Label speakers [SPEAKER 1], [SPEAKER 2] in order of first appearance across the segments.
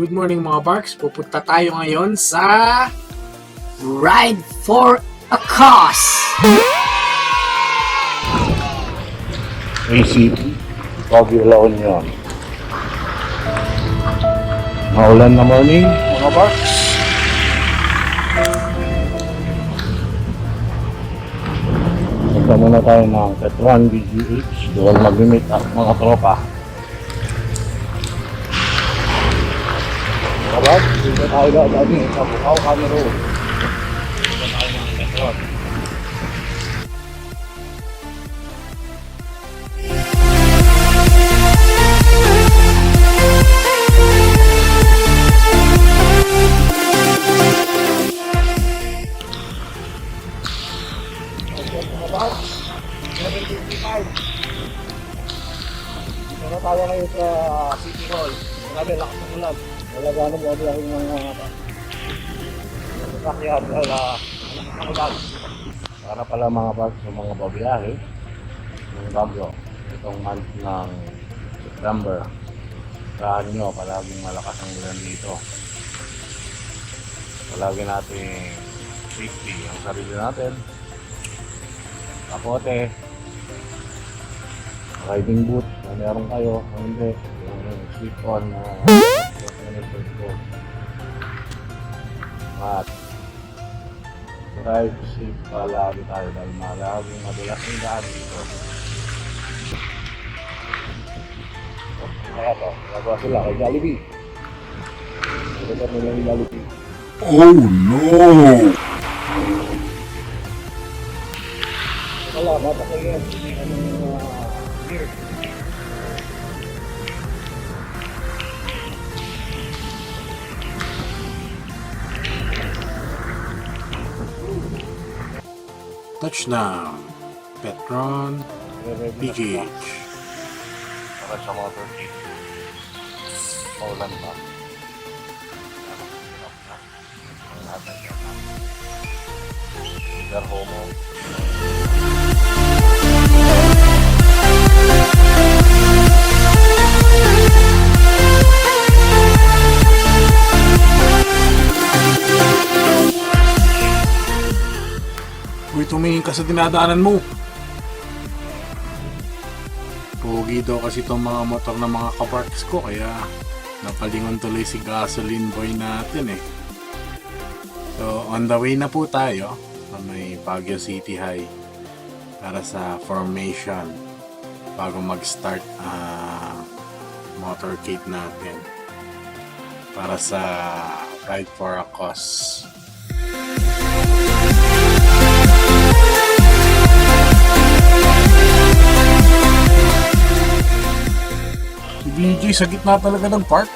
[SPEAKER 1] Good morning mga Barks. Pupunta tayo ngayon sa Ride for a Cause.
[SPEAKER 2] ACP, Baguio, La Union. Maulan na morning, mga Barks. Punta muna tayo ng Petron BGH. Doon mag-meet at mga tropa. Mga Barks, dito tayo dati sa Bukaw, Cameroon. Dito tayo ng Petron. Pero tayo ngayon sa City Hall. Grabe, lakas ng ulan. Wala gano'n mo ang mga sasakyan. Wala ang ulan. Para pala mga bags sa mga babiyahe ng Baguio. Itong month ng September. Saan nyo, palaging malakas ang ulan dito. Palagi natin safety ang sarili natin. Kapote, riding boot na meron kayo, o hindi, yung slip-on na at drive safe palagi tayo dahil malaging madulas ang daan dito. Kaya to, nagawa sila kay Jollibee. Ito nila yung Jollibee.
[SPEAKER 3] Oh no!
[SPEAKER 2] Wala, matakay yan. Beer.
[SPEAKER 1] Touchdown. Petron BGH.
[SPEAKER 2] Para sa motor kit. Paulan pa. Liver homo.
[SPEAKER 1] Uy, tumingin ka sa dinadaanan mo. Pogi daw kasi itong mga motor ng mga Kabarks ko, kaya napalingon tuloy si gasoline boy natin eh. So, on the way na po tayo sa may Baguio City High para sa formation bago mag-start motorcade natin para sa Ride for a Cause. Si BJ sa gitna talaga ng park.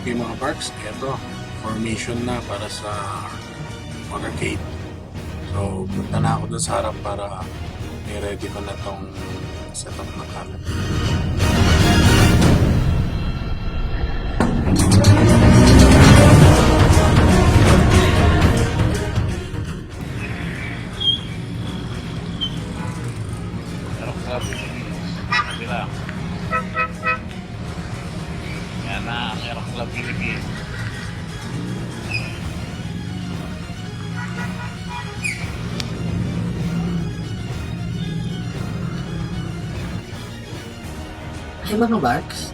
[SPEAKER 1] Okay mga Barks, eto, formation na para sa motorcade. So, punta na ako dun sa harap para i-ready ko na tong setup na kalat.
[SPEAKER 2] Pero sabi nila, yan na ang Aero Club Philippines.
[SPEAKER 4] Hi mga Barks!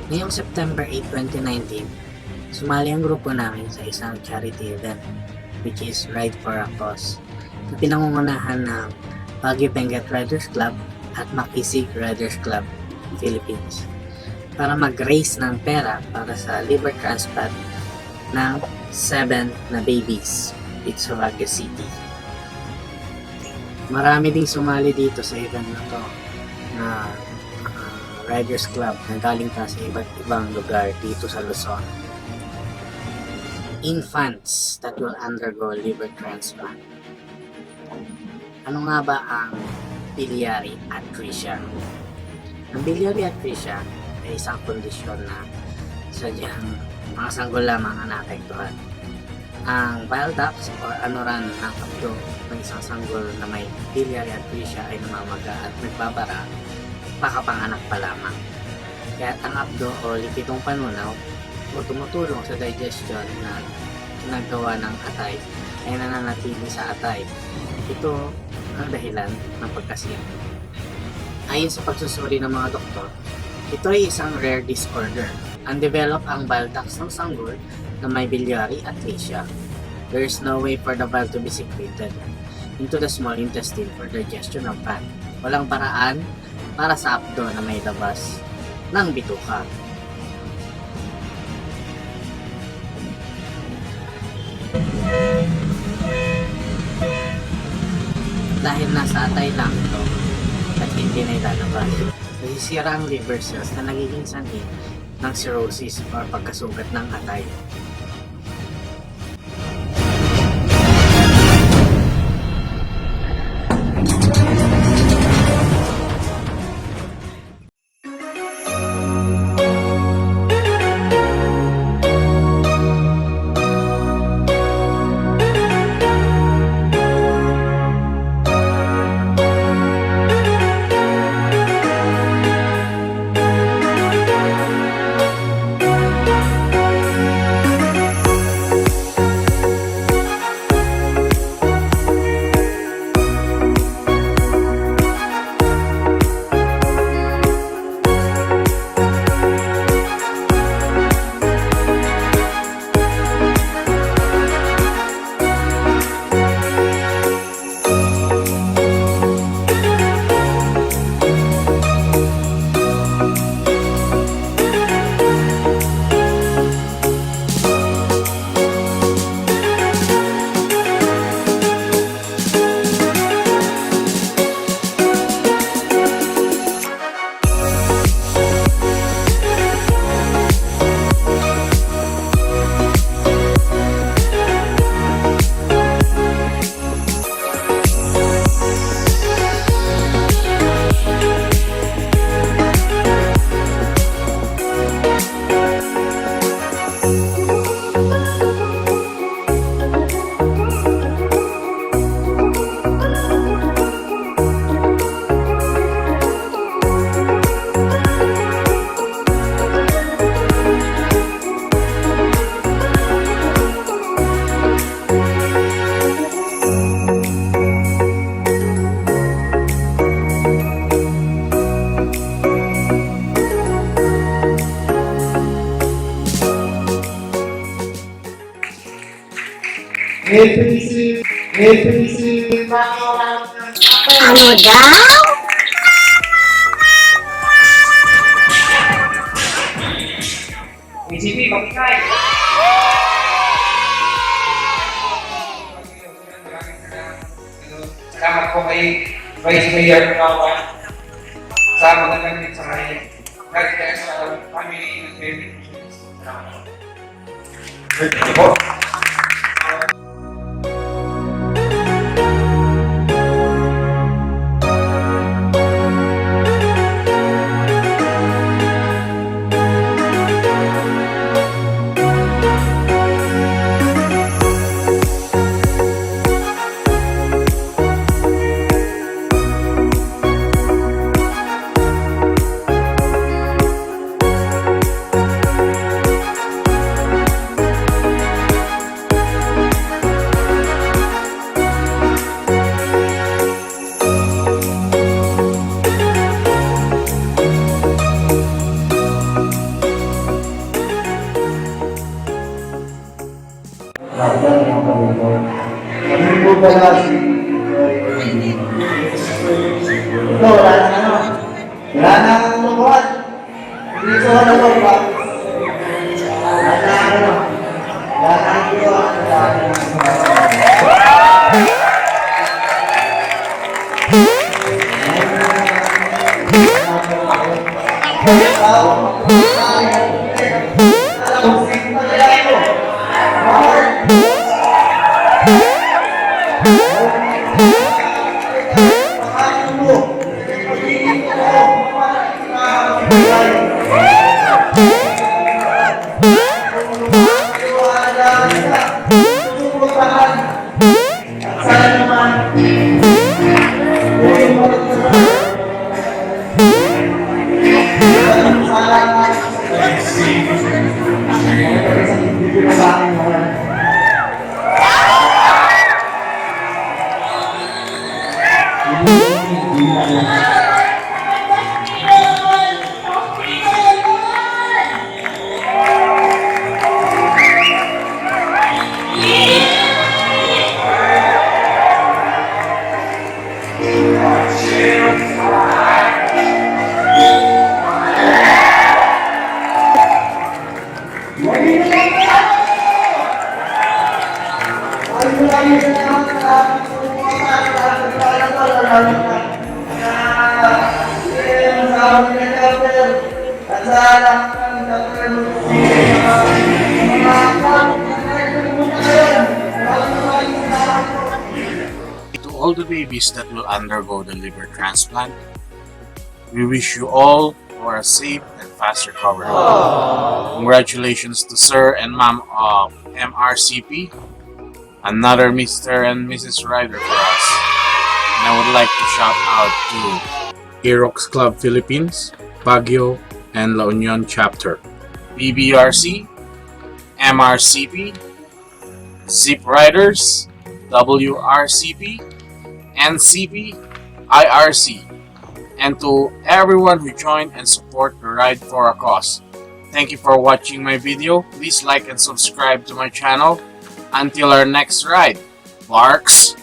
[SPEAKER 4] Ngayong September 8, 2019, sumali ang grupo namin sa isang charity event which is Ride for a Cause na pinangungunahan ng Baguio Benguet Riders Club at Makisig Riders Club Philippines para mag-raise ng pera para sa liver transplant ng 7 na babies it's sa Baguio City. Marami ding sumali dito sa event na to na Riders Club na galing pa sa iba't ibang lugar dito sa Luzon. Infants that will undergo liver transplant. Ano nga ba ang biliary atresia? Ang biliary atresia ay isang kondisyon na sadyang mga sanggol lamang ang naapektuhan. Ang bile ducts o anoran ng abdo ng isang sanggol na may biliary atresia ay namamaga at nagbabara pakapanganak pa lamang. Kaya ang abdo o lipitong panunaw o tumutulong sa digestion na ginagawa ng atay ay nananatili sa atay. Ito ang dahilan ng pagkasira. Ayon sa pagsusuri ng mga doktor, ito ay isang rare disorder. Undevelop ang bile ducts ng sanggol na may biliary atresia. There is no way for the bile to be secreted into the small intestine for digestion of fat. Walang paraan para sa abdo na may labas ng bituka. Dahil nasa atay lang ito at hindi na ilalabas, nasisira ang liver cells na nagiging sanhi ng cirrhosis o pagkasugat ng atay.
[SPEAKER 5] Ano daw?
[SPEAKER 6] ACP, pakingay! Salamat po kay Vice Mayor Kawan sa magandang sa kanya. Kahit sa family ng David. Salamat po.
[SPEAKER 7] Ito, wala na ano. Wala na ang lukuhan. Hindi ko ano ba? Wala na ano. Wala na ang lukuhan.
[SPEAKER 1] To all the babies that will undergo the liver transplant, we wish you all for a safe and fast recovery. Congratulations to Sir and Ma'am of MRCP, another Mr. and Mrs. Ryder for us. And I would like to shout out to Aerox Club Philippines, Baguio, and La Union Chapter, BBRC, MRCP, Zip Riders, WRCP, NCP, IRC, and to everyone who joined and support the Ride for a Cause. Thank you for watching my video. Please like and subscribe to my channel. Until our next ride, Barks!